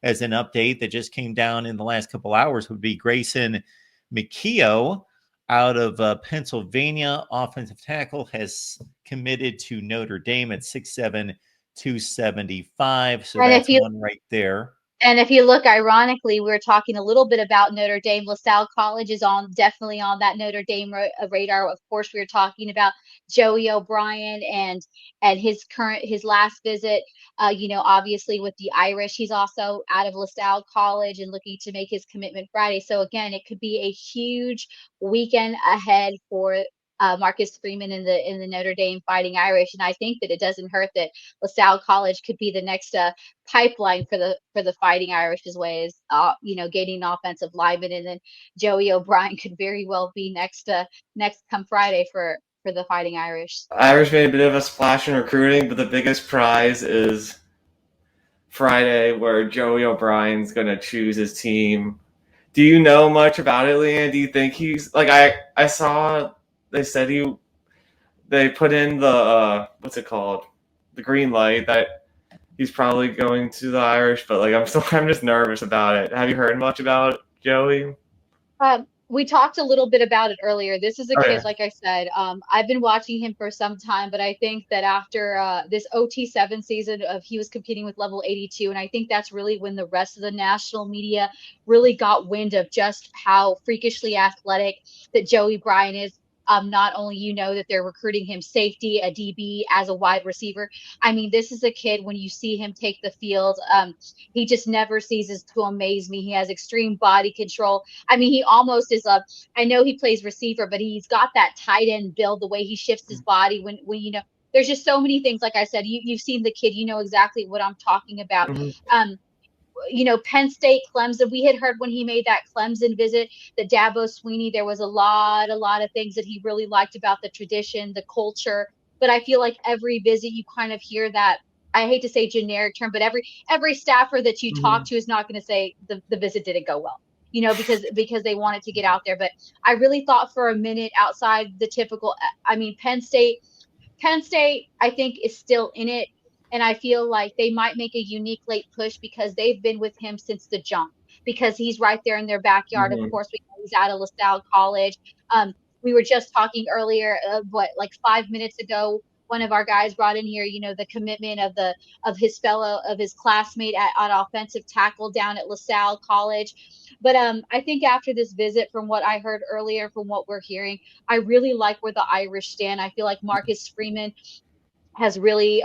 as an update that just came down in the last couple hours would be Grayson McKeogh out of Pennsylvania. Offensive tackle has committed to Notre Dame at 6'7", 275. So that's one right there. And if you look, ironically, we were talking a little bit about Notre Dame. LaSalle College is definitely on that Notre Dame radar. Of course, we were talking about Joey O'Brien and his last visit. Obviously with the Irish, he's also out of LaSalle College and looking to make his commitment Friday. So again, it could be a huge weekend ahead for Marcus Freeman in the Notre Dame Fighting Irish. And I think that it doesn't hurt that LaSalle College could be the next pipeline for the Fighting Irish's ways, gaining offensive linemen, and then Joey O'Brien could very well be next come Friday for the Fighting Irish. Irish made a bit of a splash in recruiting, but the biggest prize is Friday, where Joey O'Brien's going to choose his team. Do you know much about it, Leanne? Do you think he's like I saw they said they put in the what's it called, the green light that he's probably going to the Irish, but like I'm just nervous about it. Have you heard much about Joey? We talked a little bit about it earlier. This is a kid, like I said, I've been watching him for some time, but I think that after this OT7 season he was competing with level 82. And I think that's really when the rest of the national media really got wind of just how freakishly athletic that Joey Bryan is. Not only that they're recruiting him safety, a DB, as a wide receiver. I mean, this is a kid, when you see him take the field, he just never ceases to amaze me. He has extreme body control. I mean, he almost is I know he plays receiver, but he's got that tight end build, the way he shifts his body when there's just so many things. Like I said, you've seen the kid, exactly what I'm talking about. Mm-hmm. Penn State, Clemson, we had heard when he made that Clemson visit that Dabo Swinney, there was a lot of things that he really liked about the tradition, the culture. But I feel like every visit you kind of hear that, I hate to say generic term, but every staffer that you talk to is not going to say the visit didn't go well, because they wanted to get out there. But I really thought for a minute, outside the typical, Penn State, I think, is still in it. And I feel like they might make a unique late push because they've been with him since the jump, because he's right there in their backyard. Mm-hmm. Of course, he's out of LaSalle College. We were just talking earlier, 5 minutes ago, one of our guys brought in here, the commitment of his classmate on offensive tackle down at LaSalle College. But I think after this visit, from what I heard earlier, from what we're hearing, I really like where the Irish stand. I feel like Marcus Freeman has really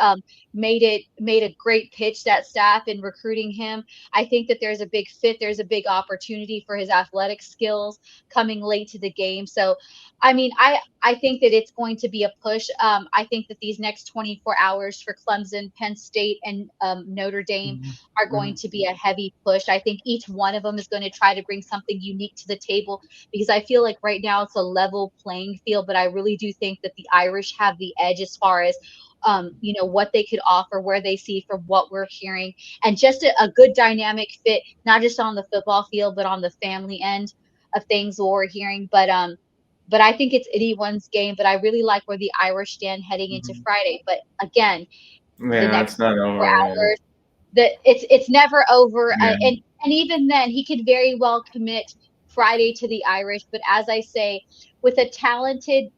made a great pitch, that staff, in recruiting him. I think that there's a big fit. There's a big opportunity for his athletic skills coming late to the game. So, I think that it's going to be a push. I think that these next 24 hours for Clemson, Penn State, and Notre Dame are going to be a heavy push. I think each one of them is going to try to bring something unique to the table, because I feel like right now it's a level playing field, but I really do think that the Irish have the edge as far as what they could offer, where they see from what we're hearing, and just a good dynamic fit, not just on the football field, but on the family end of things, what we're hearing. But I think it's anyone's game, but I really like where the Irish stand heading into Friday. But again, the next 4 hours, it's never over. And even then, he could very well commit Friday to the Irish. But as I say, with a talented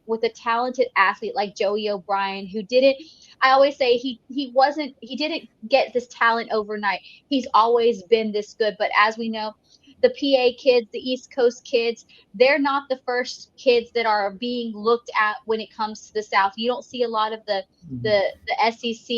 athlete like Joey O'Brien, who didn't, I always say he didn't get this talent overnight. He's always been this good. But as we know, the PA kids, the East Coast kids, they're not the first kids that are being looked at when it comes to the South. You don't see a lot of the SEC,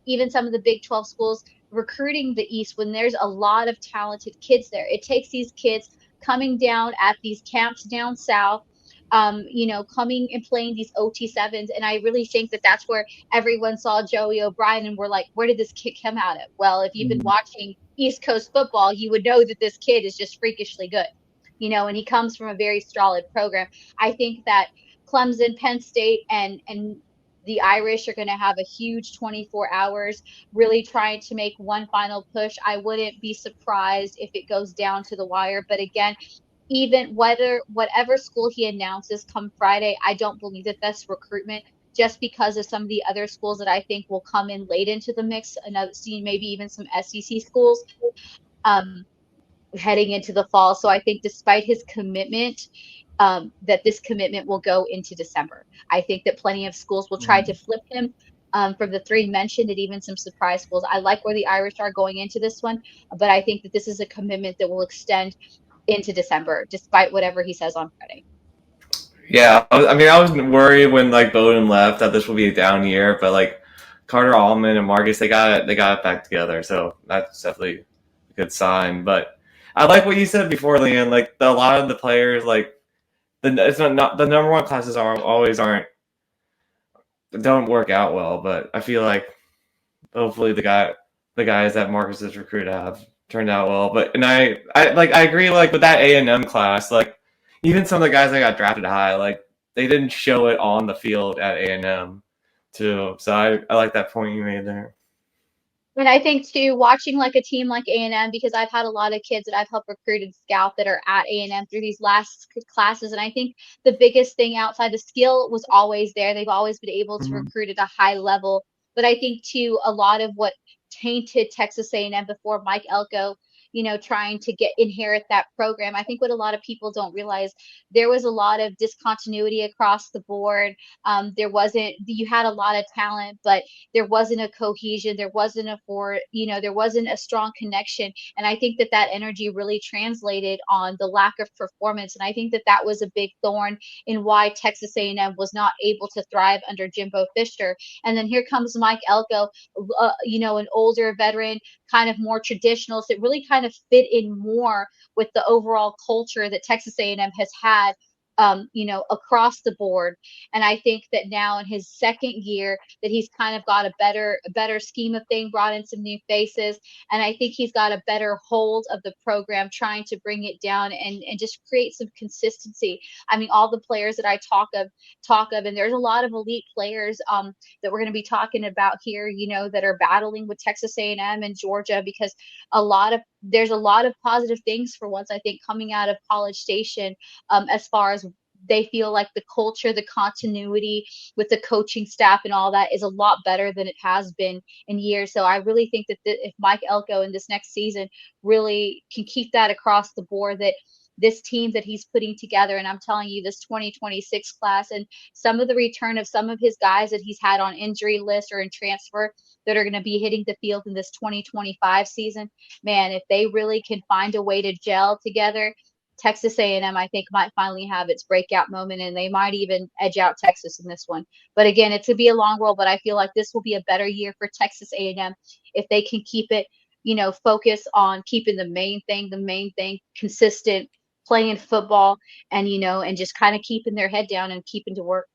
even some of the Big 12 schools recruiting the East when there's a lot of talented kids there. It takes these kids coming down at these camps down south, coming and playing these OT7s. And I really think that that's where everyone saw Joey O'Brien and were like, where did this kid come out of? Well, if you've been watching East Coast football, you would know that this kid is just freakishly good, and he comes from a very solid program. I think that Clemson, Penn State, and the Irish are going to have a huge 24 hours really trying to make one final push. I wouldn't be surprised if it goes down to the wire. But again, even whatever school he announces come Friday, I don't believe that that's recruitment, just because of some of the other schools that I think will come in late into the mix. Another, maybe even some SEC schools. heading into the fall. So I think despite his commitment, that this commitment will go into December. I think that plenty of schools will try to flip him from the three mentioned and even some surprise schools. I like where the Irish are going into this one, but I think that this is a commitment that will extend into December, despite whatever he says on Friday. Yeah, I mean, I was worried when like Bowden left that this would be a down year, but like Carter Allman and Marcus, they got it back together, so that's definitely a good sign. But I like what you said before, Leanne. Like a lot of the players, like it's not the number one classes don't work out well, but I feel like hopefully the guys that Marcus has recruited have turned out well. But I agree like with that A&M class, like even some of the guys that got drafted high, like they didn't show it on the field at A&M too. So I like that point you made there. And I think too, watching like a team like A&M, because I've had a lot of kids that I've helped recruit and scout that are at A&M through these last classes. And I think the biggest thing outside the skill was always there. They've always been able to recruit at a high level. But I think too, a lot of what tainted Texas A&M before Mike Elko, trying to inherit that program. I think what a lot of people don't realize, there was a lot of discontinuity across the board. You had a lot of talent, but there wasn't a cohesion, there wasn't there wasn't a strong connection. And I think that that energy really translated on the lack of performance. And I think that that was a big thorn in why Texas A&M was not able to thrive under Jimbo Fisher. And then here comes Mike Elko, an older veteran, kind of more traditional. So it really kind of fit in more with the overall culture that Texas A&M has had, across the board. And I think that now in his second year that he's kind of got a better scheme of thing, brought in some new faces. And I think he's got a better hold of the program, trying to bring it down and just create some consistency. I mean, all the players that I talk of, and there's a lot of elite players that we're going to be talking about here, that are battling with Texas A&M and Georgia, because there's a lot of positive things for once, I think, coming out of College Station, as far as they feel like the culture, the continuity with the coaching staff and all that is a lot better than it has been in years. So I really think that if Mike Elko in this next season really can keep that across the board, that this team that he's putting together, and I'm telling you, this 2026 class and some of the return of some of his guys that he's had on injury list or in transfer that are going to be hitting the field in this 2025 season, man, if they really can find a way to gel together, Texas A&M, I think, might finally have its breakout moment, and they might even edge out Texas in this one. But again, it's going to be a long roll, but I feel like this will be a better year for Texas A&M if they can keep it, focus on keeping the main thing, consistent, playing football, and, and just kind of keeping their head down and keeping to work.